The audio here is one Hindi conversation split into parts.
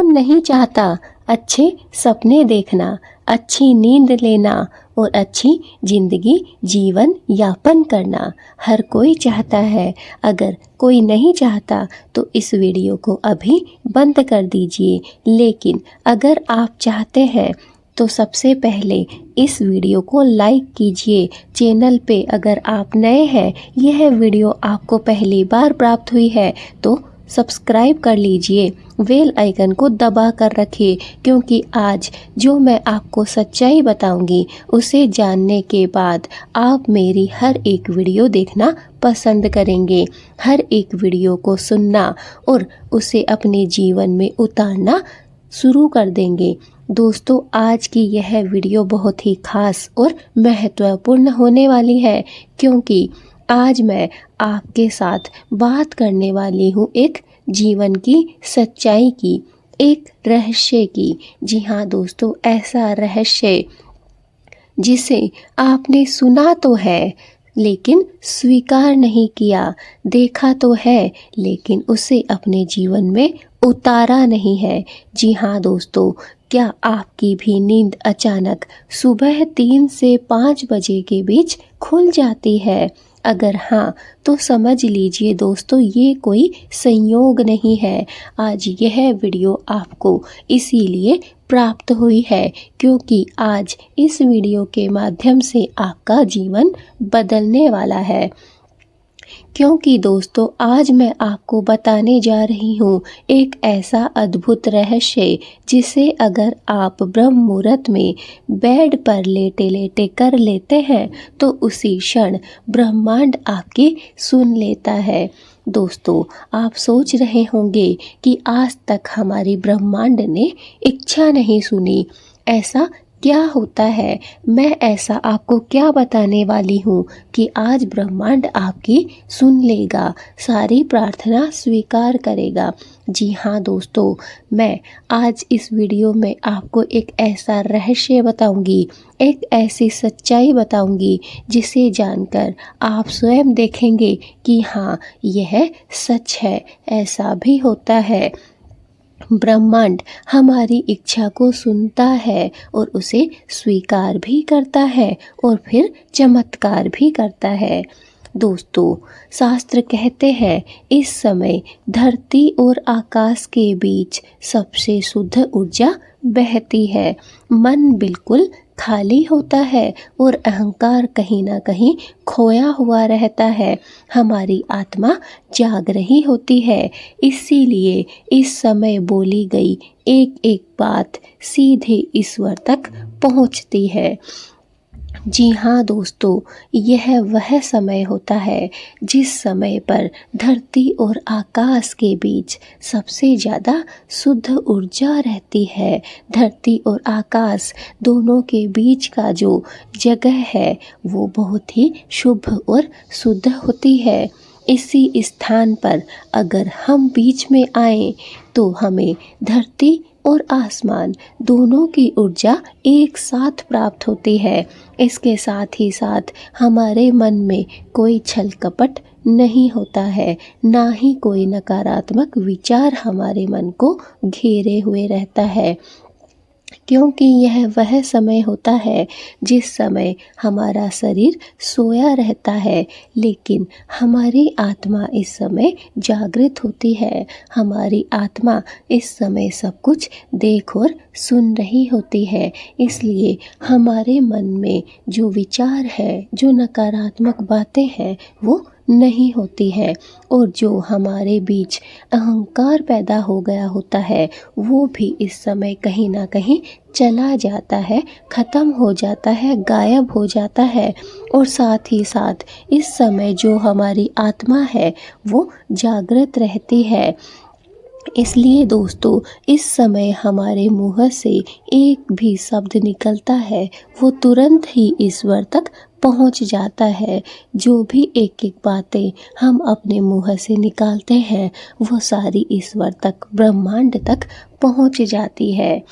कौन नहीं चाहता अच्छे सपने देखना, अच्छी नींद लेना और अच्छी जिंदगी जीवन यापन करना। हर कोई चाहता है। अगर कोई नहीं चाहता तो इस वीडियो को अभी बंद कर दीजिए। लेकिन अगर आप चाहते हैं तो सबसे पहले इस वीडियो को लाइक कीजिए। चैनल पे अगर आप नए हैं, यह वीडियो आपको पहली बार प्राप्त हुई है तो सब्सक्राइब कर लीजिए, बेल आइकन को दबा कर रखिए, क्योंकि आज जो मैं आपको सच्चाई बताऊंगी उसे जानने के बाद आप मेरी हर एक वीडियो देखना पसंद करेंगे, हर एक वीडियो को सुनना और उसे अपने जीवन में उतारना शुरू कर देंगे। दोस्तों, आज की यह वीडियो बहुत ही खास और महत्वपूर्ण होने वाली है, क्योंकि आज मैं आपके साथ बात करने वाली हूँ एक जीवन की सच्चाई की, एक रहस्य की। जी हाँ दोस्तों, ऐसा रहस्य जिसे आपने सुना तो है लेकिन स्वीकार नहीं किया, देखा तो है लेकिन उसे अपने जीवन में उतारा नहीं है। जी हाँ दोस्तों, क्या आपकी भी नींद अचानक सुबह 3 से 5 बजे के बीच खुल जाती है? अगर हाँ तो समझ लीजिए दोस्तों, ये कोई संयोग नहीं है। आज यह वीडियो आपको इसीलिए प्राप्त हुई है क्योंकि आज इस वीडियो के माध्यम से आपका जीवन बदलने वाला है। क्योंकि दोस्तों, आज मैं आपको बताने जा रही हूँ एक ऐसा अद्भुत रहस्य जिसे अगर आप ब्रह्म मुहूर्त में बेड पर लेटे लेटे कर लेते हैं तो उसी क्षण ब्रह्मांड आपकी सुन लेता है। दोस्तों, आप सोच रहे होंगे कि आज तक हमारी ब्रह्मांड ने इच्छा नहीं सुनी। ऐसा क्या होता है? मैं ऐसा आपको क्या बताने वाली हूँ कि आज ब्रह्मांड आपकी सुन लेगा, सारी प्रार्थना स्वीकार करेगा। जी हाँ दोस्तों, मैं आज इस वीडियो में आपको एक ऐसा रहस्य बताऊंगी, एक ऐसी सच्चाई बताऊंगी जिसे जानकर आप स्वयं देखेंगे कि हाँ, यह सच है, ऐसा भी होता है। ब्रह्मांड हमारी इच्छा को सुनता है और उसे स्वीकार भी करता है और फिर चमत्कार भी करता है। दोस्तों, शास्त्र कहते हैं इस समय धरती और आकाश के बीच सबसे शुद्ध ऊर्जा बहती है। मन बिल्कुल खाली होता है और अहंकार कहीं ना कहीं खोया हुआ रहता है। हमारी आत्मा जाग रही होती है। इसीलिए इस समय बोली गई एक एक बात सीधे ईश्वर तक पहुंचती है। जी हाँ दोस्तों, यह वह समय होता है जिस समय पर धरती और आकाश के बीच सबसे ज़्यादा शुद्ध ऊर्जा रहती है। धरती और आकाश दोनों के बीच का जो जगह है वो बहुत ही शुभ और शुद्ध होती है। इसी स्थान पर अगर हम बीच में आए तो हमें धरती और आसमान दोनों की ऊर्जा एक साथ प्राप्त होती है। इसके साथ ही साथ हमारे मन में कोई छल कपट नहीं होता है, ना ही कोई नकारात्मक विचार हमारे मन को घेरे हुए रहता है, क्योंकि यह वह समय होता है जिस समय हमारा शरीर सोया रहता है लेकिन हमारी आत्मा इस समय जागृत होती है। हमारी आत्मा इस समय सब कुछ देख और सुन रही होती है। इसलिए हमारे मन में जो विचार है, जो नकारात्मक बातें हैं, वो नहीं होती है और जो हमारे बीच अहंकार पैदा हो गया होता है वो भी इस समय कहीं ना कहीं चला जाता है, खत्म हो जाता है, गायब हो जाता है। और साथ ही साथ इस समय जो हमारी आत्मा है वो जागृत रहती है। इसलिए दोस्तों, इस समय हमारे मुंह से एक भी शब्द निकलता है वो तुरंत ही ईश्वर तक पहुंच जाता है। जो भी एक एक बातें हम अपने मुंह से निकालते हैं वो सारी ईश्वर तक, ब्रह्मांड तक पहुंच जाती है।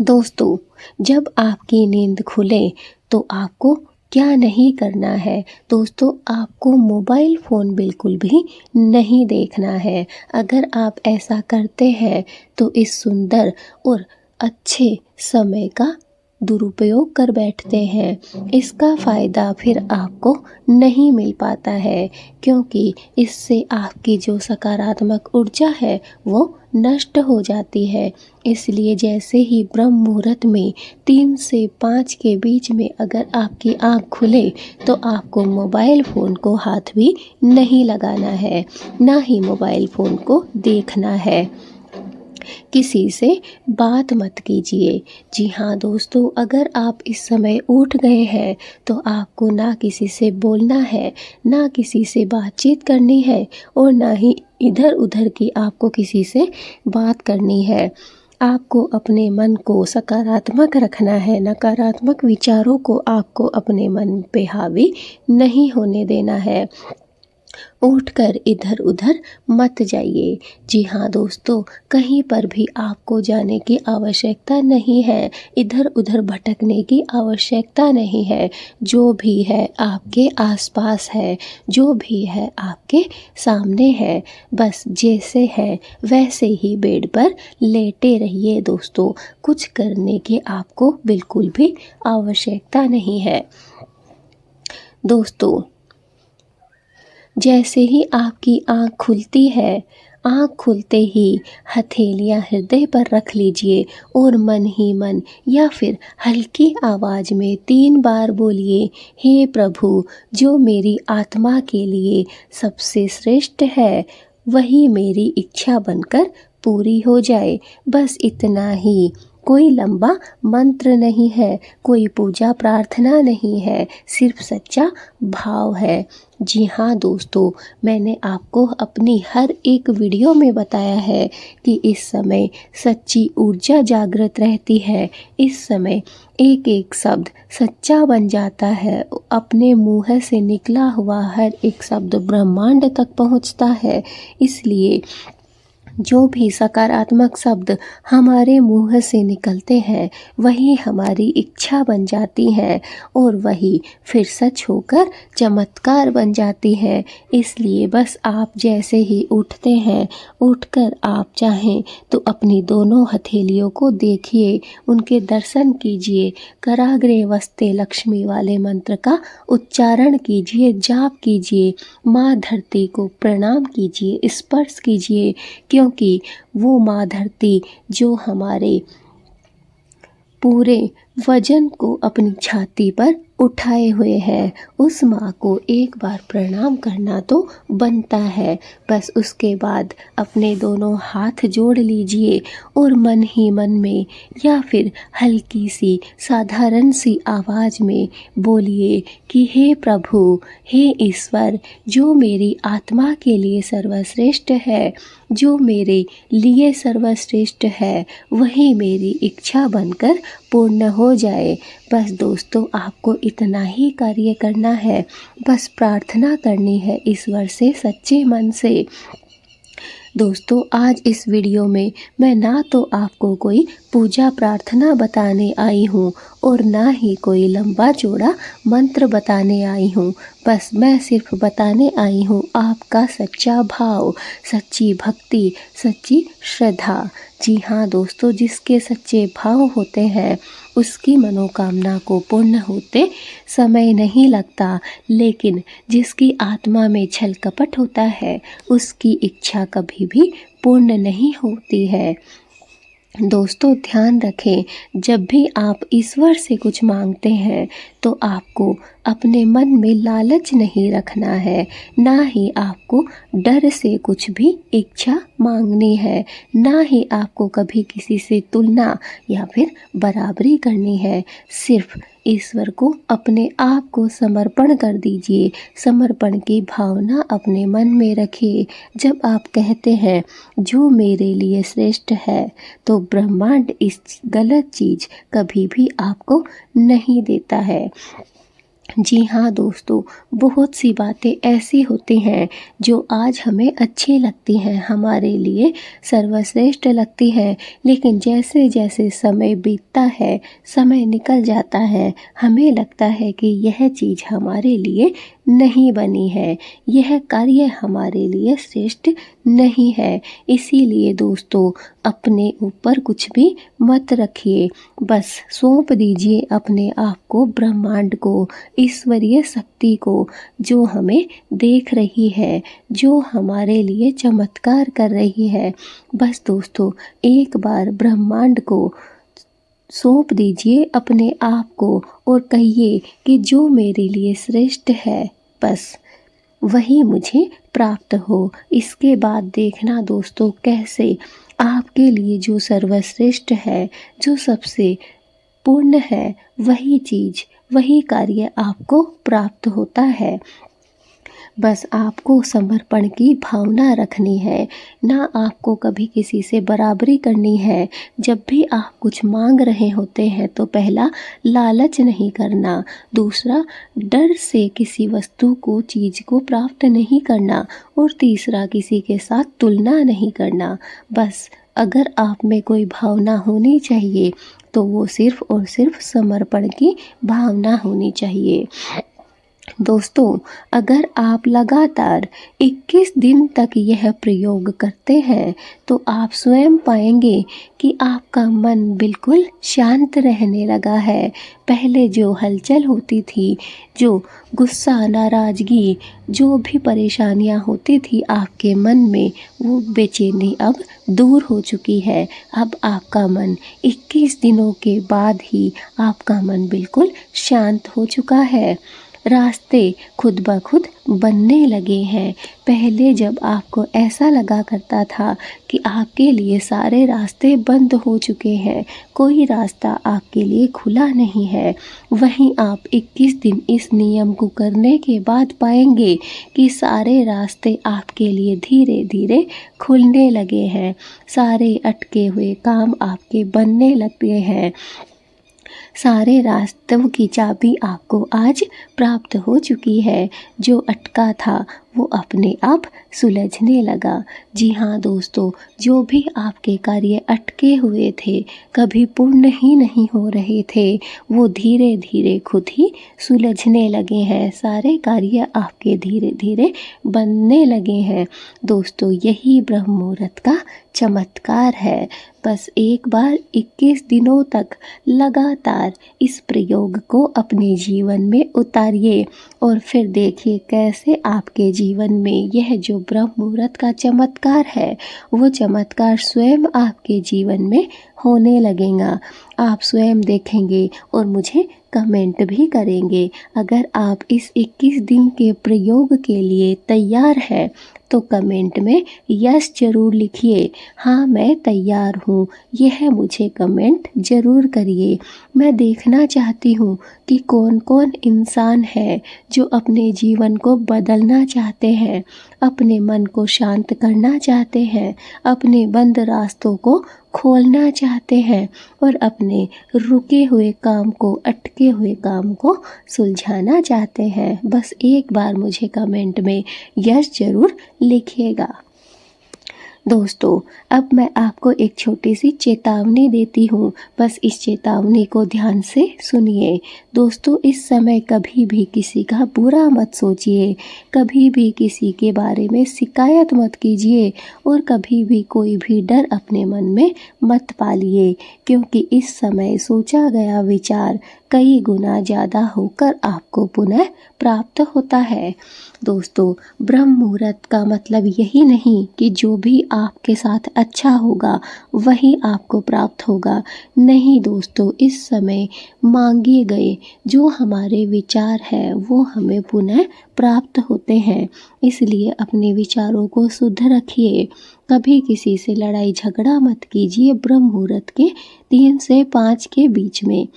दोस्तों, जब आपकी नींद खुले तो आपको क्या नहीं करना है। दोस्तों, आपको मोबाइल फ़ोन बिल्कुल भी नहीं देखना है। अगर आप ऐसा करते हैं तो इस सुंदर और अच्छे समय का दुरुपयोग कर बैठते हैं। इसका फ़ायदा फिर आपको नहीं मिल पाता है, क्योंकि इससे आपकी जो सकारात्मक ऊर्जा है वो नष्ट हो जाती है। इसलिए जैसे ही ब्रह्म मुहूर्त में 3 से 5 के बीच में अगर आपकी आँख खुले तो आपको मोबाइल फ़ोन को हाथ भी नहीं लगाना है, ना ही मोबाइल फ़ोन को देखना है। किसी से बात मत कीजिए। जी हाँ दोस्तों, अगर आप इस समय उठ गए हैं तो आपको ना किसी से बोलना है, ना किसी से बातचीत करनी है और ना ही इधर-उधर की आपको किसी से बात करनी है। आपको अपने मन को सकारात्मक रखना है, नकारात्मक विचारों को आपको अपने मन पे हावी नहीं होने देना है। उठकर इधर-उधर मत जाइए। जी हाँ दोस्तों, कहीं पर भी आपको जाने की आवश्यकता नहीं है, इधर-उधर भटकने की आवश्यकता नहीं है। जो भी है आपके आसपास है, जो भी है आपके सामने है, बस जैसे है वैसे ही बेड पर लेटे रहिए दोस्तों। कुछ करने की आपको बिल्कुल भी आवश्यकता नहीं है। दोस्तों, जैसे ही आपकी आँख खुलती है, आँख खुलते ही हथेलियाँ हृदय पर रख लीजिए और मन ही मन या फिर हल्की आवाज़ में 3 बार बोलिए, हे प्रभु, जो मेरी आत्मा के लिए सबसे श्रेष्ठ है, वही मेरी इच्छा बनकर पूरी हो जाए। बस इतना ही। कोई लंबा मंत्र नहीं है, कोई पूजा प्रार्थना नहीं है, सिर्फ सच्चा भाव है। जी हाँ दोस्तों, मैंने आपको अपनी हर एक वीडियो में बताया है कि इस समय सच्ची ऊर्जा जागृत रहती है। इस समय एक एक शब्द सच्चा बन जाता है। अपने मुँह से निकला हुआ हर एक शब्द ब्रह्मांड तक पहुँचता है। इसलिए जो भी सकारात्मक शब्द हमारे मुँह से निकलते हैं वही हमारी इच्छा बन जाती हैं और वही फिर सच होकर चमत्कार बन जाती हैं। इसलिए बस आप जैसे ही उठते हैं, उठकर आप चाहें तो अपनी दोनों हथेलियों को देखिए, उनके दर्शन कीजिए, कराग्रे वस्ते लक्ष्मी वाले मंत्र का उच्चारण कीजिए, जाप कीजिए, माँ धरती को प्रणाम कीजिए, स्पर्श कीजिए, क्योंकि वो माँ धरती जो हमारे पूरे वजन को अपनी छाती पर उठाए हुए हैं, उस माँ को एक बार प्रणाम करना तो बनता है। बस उसके बाद अपने दोनों हाथ जोड़ लीजिए और मन ही मन में या फिर हल्की सी साधारण सी आवाज़ में बोलिए कि हे प्रभु, हे ईश्वर, जो मेरी आत्मा के लिए सर्वश्रेष्ठ है, जो मेरे लिए सर्वश्रेष्ठ है, वही मेरी इच्छा बनकर पूर्ण हो जाए। बस दोस्तों, आपको इतना ही कार्य करना है, बस प्रार्थना करनी है ईश्वर से सच्चे मन से। दोस्तों, आज इस वीडियो में मैं ना तो आपको कोई पूजा प्रार्थना बताने आई हूँ और ना ही कोई लंबा चौड़ा मंत्र बताने आई हूँ। बस मैं सिर्फ बताने आई हूँ आपका सच्चा भाव, सच्ची भक्ति, सच्ची श्रद्धा। जी हाँ दोस्तों, जिसके सच्चे भाव होते हैं उसकी मनोकामना को पूर्ण होते समय नहीं लगता, लेकिन जिसकी आत्मा में छल कपट होता है उसकी इच्छा कभी भी पूर्ण नहीं होती है। दोस्तों, ध्यान रखें, जब भी आप ईश्वर से कुछ मांगते हैं तो आपको अपने मन में लालच नहीं रखना है, ना ही आपको डर से कुछ भी इच्छा मांगनी है, ना ही आपको कभी किसी से तुलना या फिर बराबरी करनी है। सिर्फ ईश्वर को अपने आप को समर्पण कर दीजिए। समर्पण की भावना अपने मन में रखिए। जब आप कहते हैं जो मेरे लिए श्रेष्ठ है, तो ब्रह्मांड इस गलत चीज़ कभी भी आपको नहीं देता है। जी हाँ दोस्तों, बहुत सी बातें ऐसी होती हैं जो आज हमें अच्छी लगती हैं, हमारे लिए सर्वश्रेष्ठ लगती हैं, लेकिन जैसे जैसे समय बीतता है, समय निकल जाता है, हमें लगता है कि यह चीज़ हमारे लिए नहीं बनी है, यह कार्य हमारे लिए श्रेष्ठ नहीं है। इसीलिए दोस्तों, अपने ऊपर कुछ भी मत रखिए, बस सौंप दीजिए अपने आप को ब्रह्मांड को, ईश्वरीय शक्ति को, जो हमें देख रही है, जो हमारे लिए चमत्कार कर रही है। बस दोस्तों, एक बार ब्रह्मांड को सौंप दीजिए अपने आप को और कहिए कि जो मेरे लिए श्रेष्ठ है, बस वही मुझे प्राप्त हो। इसके बाद देखना दोस्तों, कैसे आपके लिए जो सर्वश्रेष्ठ है, जो सबसे पूर्ण है, वही चीज़, वही कार्य आपको प्राप्त होता है। बस आपको समर्पण की भावना रखनी है, ना आपको कभी किसी से बराबरी करनी है। जब भी आप कुछ मांग रहे होते हैं तो पहला लालच नहीं करना, दूसरा डर से किसी वस्तु को, चीज़ को प्राप्त नहीं करना, और तीसरा किसी के साथ तुलना नहीं करना। बस अगर आप में कोई भावना होनी चाहिए तो वो सिर्फ और सिर्फ समर्पण की भावना होनी चाहिए। दोस्तों, अगर आप लगातार 21 दिन तक यह प्रयोग करते हैं तो आप स्वयं पाएंगे कि आपका मन बिल्कुल शांत रहने लगा है। पहले जो हलचल होती थी, जो गुस्सा, नाराज़गी, जो भी परेशानियां होती थी आपके मन में, वो बेचैनी अब दूर हो चुकी है। अब आपका मन 21 दिनों के बाद ही आपका मन बिल्कुल शांत हो चुका है। रास्ते खुद ब खुद बनने लगे हैं। पहले जब आपको ऐसा लगा करता था कि आपके लिए सारे रास्ते बंद हो चुके हैं, कोई रास्ता आपके लिए खुला नहीं है, वहीं आप 21 दिन इस नियम को करने के बाद पाएंगे कि सारे रास्ते आपके लिए धीरे धीरे खुलने लगे हैं। सारे अटके हुए काम आपके बनने लगे हैं। सारे रास्तों की चाबी आपको आज प्राप्त हो चुकी है। जो अटका था वो अपने आप सुलझने लगा। जी हाँ दोस्तों, जो भी आपके कार्य अटके हुए थे, कभी पूर्ण ही नहीं हो रहे थे, वो धीरे धीरे खुद ही सुलझने लगे हैं। सारे कार्य आपके धीरे धीरे बनने लगे हैं। दोस्तों, यही ब्रह्म मुहूर्त का चमत्कार है। बस एक बार 21 दिनों तक लगातार इस प्रयोग को अपने जीवन में उतारिए और फिर देखिए कैसे आपके जीवन में यह जो ब्रह्म मुहूर्त का चमत्कार है, वो चमत्कार स्वयं आपके जीवन में होने लगेगा। आप स्वयं देखेंगे और मुझे कमेंट भी करेंगे। अगर आप इस 21 दिन के प्रयोग के लिए तैयार हैं तो कमेंट में यस जरूर लिखिए। हाँ, मैं तैयार हूँ, यह मुझे कमेंट ज़रूर करिए। मैं देखना चाहती हूँ कि कौन कौन इंसान है जो अपने जीवन को बदलना चाहते हैं, अपने मन को शांत करना चाहते हैं, अपने बंद रास्तों को खोलना चाहते हैं और अपने रुके हुए काम को, अटके हुए काम को सुलझाना चाहते हैं। बस एक बार मुझे कमेंट में यस जरूर लिखिएगा। दोस्तों, अब मैं आपको एक छोटी सी चेतावनी देती हूँ, बस इस चेतावनी को ध्यान से सुनिए। दोस्तों, इस समय कभी भी किसी का बुरा मत सोचिए, कभी भी किसी के बारे में शिकायत मत कीजिए और कभी भी कोई भी डर अपने मन में मत पालिए, क्योंकि इस समय सोचा गया विचार कई गुना ज़्यादा होकर आपको पुनः प्राप्त होता है। दोस्तों, ब्रह्म मुहूर्त का मतलब यही नहीं कि जो भी आपके साथ अच्छा होगा वही आपको प्राप्त होगा। नहीं दोस्तों, इस समय मांगे गए जो हमारे विचार हैं वो हमें पुनः प्राप्त होते हैं। इसलिए अपने विचारों को शुद्ध रखिए। कभी किसी से लड़ाई झगड़ा मत कीजिए ब्रह्म मुहूर्त के 3 से 5 के बीच में।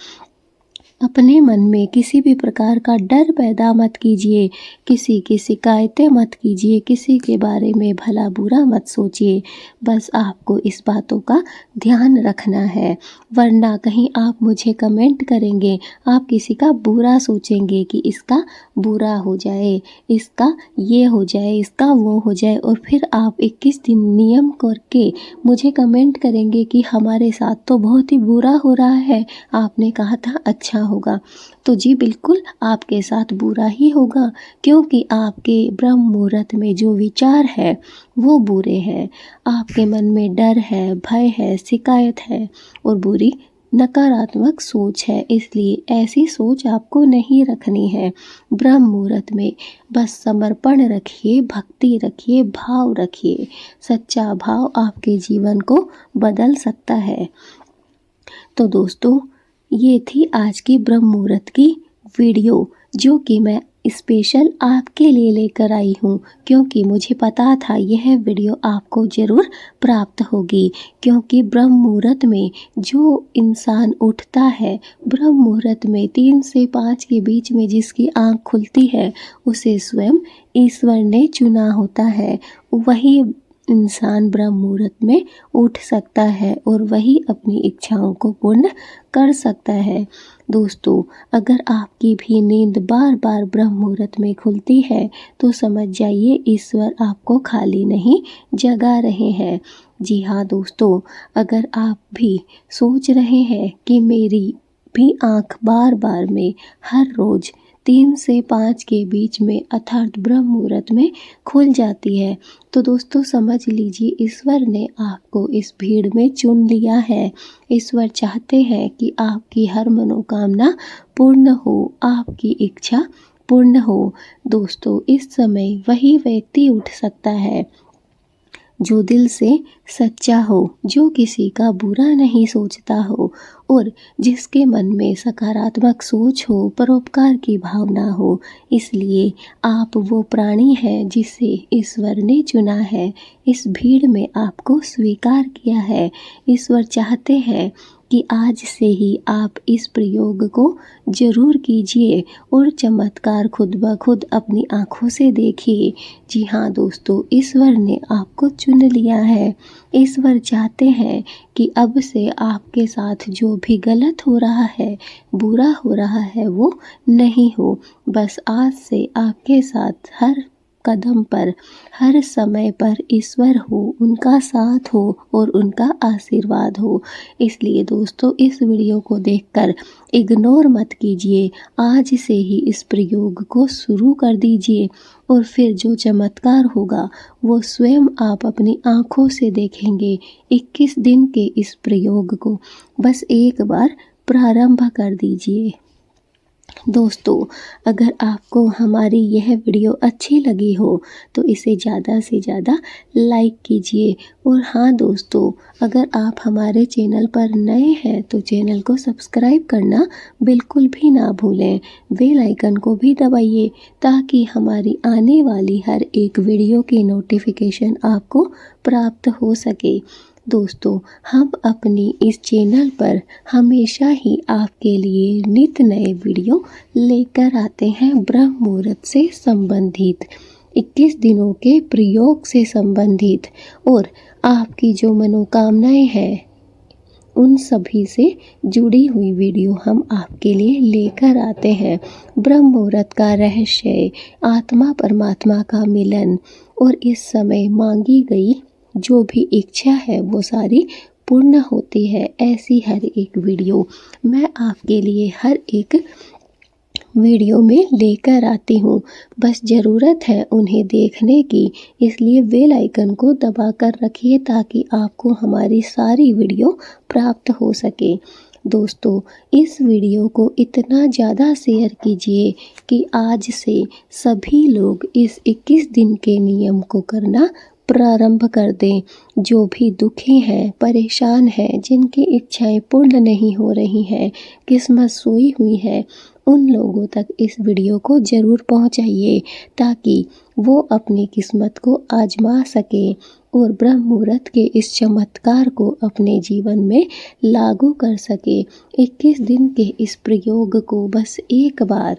अपने मन में किसी भी प्रकार का डर पैदा मत कीजिए, किसी की शिकायतें मत कीजिए, किसी के बारे में भला बुरा मत सोचिए। बस आपको इस बातों का ध्यान रखना है, वरना कहीं आप मुझे कमेंट करेंगे, आप किसी का बुरा सोचेंगे कि इसका बुरा हो जाए, इसका ये हो जाए, इसका वो हो जाए, और फिर आप 21 दिन नियम करके मुझे कमेंट करेंगे कि हमारे साथ तो बहुत ही बुरा हो रहा है, आपने कहा था अच्छा होगा। तो जी बिल्कुल आपके साथ बुरा ही होगा, क्योंकि आपके ब्रह्म मुहूर्त में जो विचार है वो बुरे हैं। आपके मन में डर है, भय है, शिकायत है और बुरी नकारात्मक सोच है, इसलिए ऐसी सोच आपको नहीं रखनी है। ब्रह्म मुहूर्त में बस समर्पण रखिए, भक्ति रखिए, भाव रखिए। सच्चा भाव आपके जीवन को बदल सकता है। तो दोस्तों, ये थी आज की ब्रह्म मुहूर्त की वीडियो, जो कि मैं स्पेशल आपके लिए लेकर आई हूँ, क्योंकि मुझे पता था यह वीडियो आपको ज़रूर प्राप्त होगी। क्योंकि ब्रह्म मुहूर्त में जो इंसान उठता है, ब्रह्म मुहूर्त में 3 से 5 के बीच में जिसकी आँख खुलती है, उसे स्वयं ईश्वर ने चुना होता है। वही इंसान ब्रह्म मुहूर्त में उठ सकता है और वही अपनी इच्छाओं को पूर्ण कर सकता है। दोस्तों, अगर आपकी भी नींद बार बार ब्रह्म मुहूर्त में खुलती है तो समझ जाइए ईश्वर आपको खाली नहीं जगा रहे हैं। जी हाँ दोस्तों, अगर आप भी सोच रहे हैं कि मेरी भी आँख बार बार में हर रोज़ 3 से 5 के बीच में अर्थात ब्रह्म मुहूर्त में खुल जाती है, तो दोस्तों समझ लीजिए ईश्वर ने आपको इस भीड़ में चुन लिया है। ईश्वर चाहते हैं कि आपकी हर मनोकामना पूर्ण हो, आपकी इच्छा पूर्ण हो। दोस्तों, इस समय वही व्यक्ति उठ सकता है जो दिल से सच्चा हो, जो किसी का बुरा नहीं सोचता हो और जिसके मन में सकारात्मक सोच हो, परोपकार की भावना हो। इसलिए आप वो प्राणी हैं जिसे ईश्वर ने चुना है, इस भीड़ में आपको स्वीकार किया है। ईश्वर चाहते हैं कि आज से ही आप इस प्रयोग को ज़रूर कीजिए और चमत्कार खुद ब खुद अपनी आँखों से देखिए। जी हाँ दोस्तों, ईश्वर ने आपको चुन लिया है। ईश्वर चाहते हैं कि अब से आपके साथ जो भी गलत हो रहा है, बुरा हो रहा है, वो नहीं हो। बस आज से आपके साथ हर कदम पर, हर समय पर ईश्वर हो, उनका साथ हो और उनका आशीर्वाद हो। इसलिए दोस्तों, इस वीडियो को देखकर इग्नोर मत कीजिए, आज से ही इस प्रयोग को शुरू कर दीजिए और फिर जो चमत्कार होगा वो स्वयं आप अपनी आँखों से देखेंगे। 21 दिन के इस प्रयोग को बस एक बार प्रारंभ कर दीजिए। दोस्तों, अगर आपको हमारी यह वीडियो अच्छी लगी हो तो इसे ज़्यादा से ज़्यादा लाइक कीजिए। और हाँ दोस्तों, अगर आप हमारे चैनल पर नए हैं तो चैनल को सब्सक्राइब करना बिल्कुल भी ना भूलें। बेल आइकन को भी दबाइए ताकि हमारी आने वाली हर एक वीडियो की नोटिफिकेशन आपको प्राप्त हो सके। दोस्तों, हम अपनी इस चैनल पर हमेशा ही आपके लिए नित नए वीडियो लेकर आते हैं ब्रह्म मुहूर्त से संबंधित, 21 दिनों के प्रयोग से संबंधित और आपकी जो मनोकामनाएं हैं उन सभी से जुड़ी हुई वीडियो हम आपके लिए लेकर आते हैं। ब्रह्म मुहूर्त का रहस्य, आत्मा परमात्मा का मिलन और इस समय मांगी गई जो भी इच्छा है वो सारी पूर्ण होती है। ऐसी हर एक वीडियो मैं आपके लिए हर एक वीडियो में लेकर आती हूँ। बस ज़रूरत है उन्हें देखने की, इसलिए बेल आइकन को दबा कर रखिए ताकि आपको हमारी सारी वीडियो प्राप्त हो सके। दोस्तों, इस वीडियो को इतना ज़्यादा शेयर कीजिए कि आज से सभी लोग इस 21 दिन के नियम को करना प्रारंभ कर दें। जो भी दुखी हैं, परेशान हैं, जिनकी इच्छाएं पूर्ण नहीं हो रही हैं, किस्मत सोई हुई है, उन लोगों तक इस वीडियो को ज़रूर पहुंचाइए ताकि वो अपनी किस्मत को आजमा सकें और ब्रह्म मुहूर्त के इस चमत्कार को अपने जीवन में लागू कर सके। 21 दिन के इस प्रयोग को बस एक बार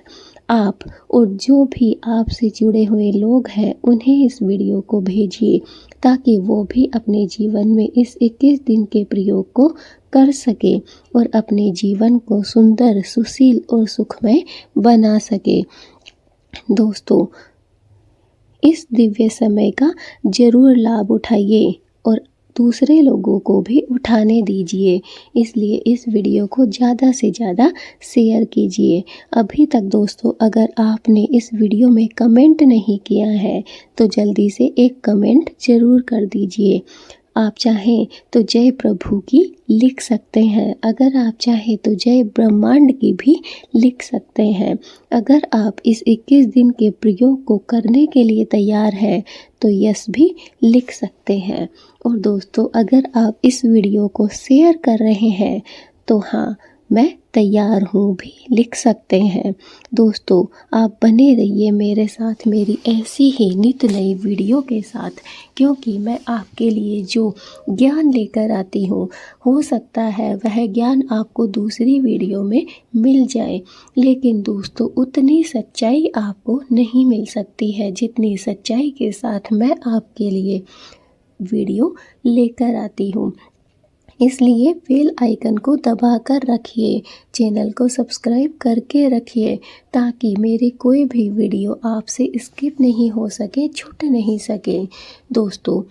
आप और जो भी आपसे जुड़े हुए लोग हैं उन्हें इस वीडियो को भेजिए, ताकि वो भी अपने जीवन में इस 21 दिन के प्रयोग को कर सके और अपने जीवन को सुंदर, सुशील और सुखमय बना सके। दोस्तों, इस दिव्य समय का जरूर लाभ उठाइए और दूसरे लोगों को भी उठाने दीजिए। इसलिए इस वीडियो को ज़्यादा से ज़्यादा शेयर कीजिए। अभी तक दोस्तों अगर आपने इस वीडियो में कमेंट नहीं किया है तो जल्दी से एक कमेंट ज़रूर कर दीजिए। आप चाहें तो जय प्रभु की लिख सकते हैं, अगर आप चाहें तो जय ब्रह्मांड की भी लिख सकते हैं। अगर आप इस 21 दिन के प्रयोग को करने के लिए तैयार हैं तो यस भी लिख सकते हैं। और दोस्तों अगर आप इस वीडियो को शेयर कर रहे हैं तो हाँ, मैं तैयार हूँ भी लिख सकते हैं। दोस्तों आप बने रहिए मेरे साथ मेरी ऐसी ही नित नई वीडियो के साथ, क्योंकि मैं आपके लिए जो ज्ञान लेकर आती हूँ हो सकता है वह ज्ञान आपको दूसरी वीडियो में मिल जाए, लेकिन दोस्तों उतनी सच्चाई आपको नहीं मिल सकती है जितनी सच्चाई के साथ मैं आपके लिए वीडियो लेकर आती हूँ। इसलिए बेल आइकन को दबा कर रखिए, चैनल को सब्सक्राइब करके रखिए, ताकि मेरी कोई भी वीडियो आपसे स्किप नहीं हो सके, छूट नहीं सके। दोस्तों,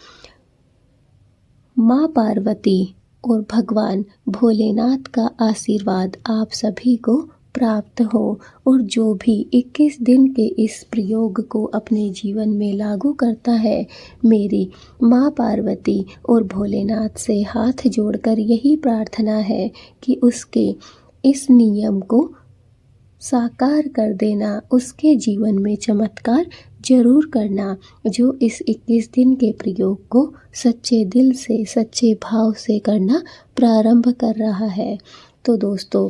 माँ पार्वती और भगवान भोलेनाथ का आशीर्वाद आप सभी को प्राप्त हो और जो भी 21 दिन के इस प्रयोग को अपने जीवन में लागू करता है, मेरी माँ पार्वती और भोलेनाथ से हाथ जोड़कर यही प्रार्थना है कि उसके इस नियम को साकार कर देना, उसके जीवन में चमत्कार जरूर करना, जो इस 21 दिन के प्रयोग को सच्चे दिल से, सच्चे भाव से करना प्रारंभ कर रहा है। तो दोस्तों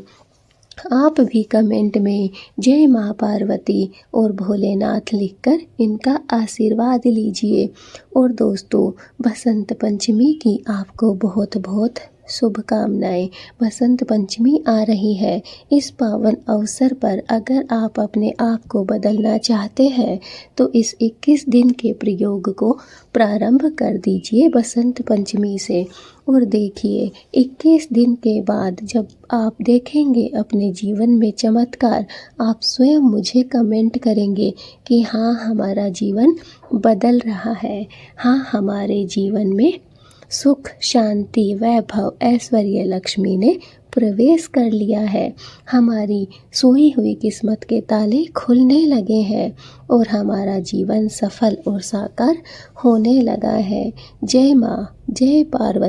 आप भी कमेंट में जय माँ पार्वती और भोलेनाथ लिखकर इनका आशीर्वाद लीजिए। और दोस्तों बसंत पंचमी की आपको बहुत बहुत शुभकामनाएं। बसंत पंचमी आ रही है, इस पावन अवसर पर अगर आप अपने आप को बदलना चाहते हैं तो इस 21 दिन के प्रयोग को प्रारंभ कर दीजिए बसंत पंचमी से। और देखिए 21 दिन के बाद जब आप देखेंगे अपने जीवन में चमत्कार, आप स्वयं मुझे कमेंट करेंगे कि हाँ हमारा जीवन बदल रहा है, हाँ हमारे जीवन में सुख, शांति, वैभव, ऐश्वर्य, लक्ष्मी ने प्रवेश कर लिया है। हमारी सोई हुई किस्मत के ताले खुलने लगे हैं और हमारा जीवन सफल और साकार होने लगा है। जय माँ, जय पार्वती।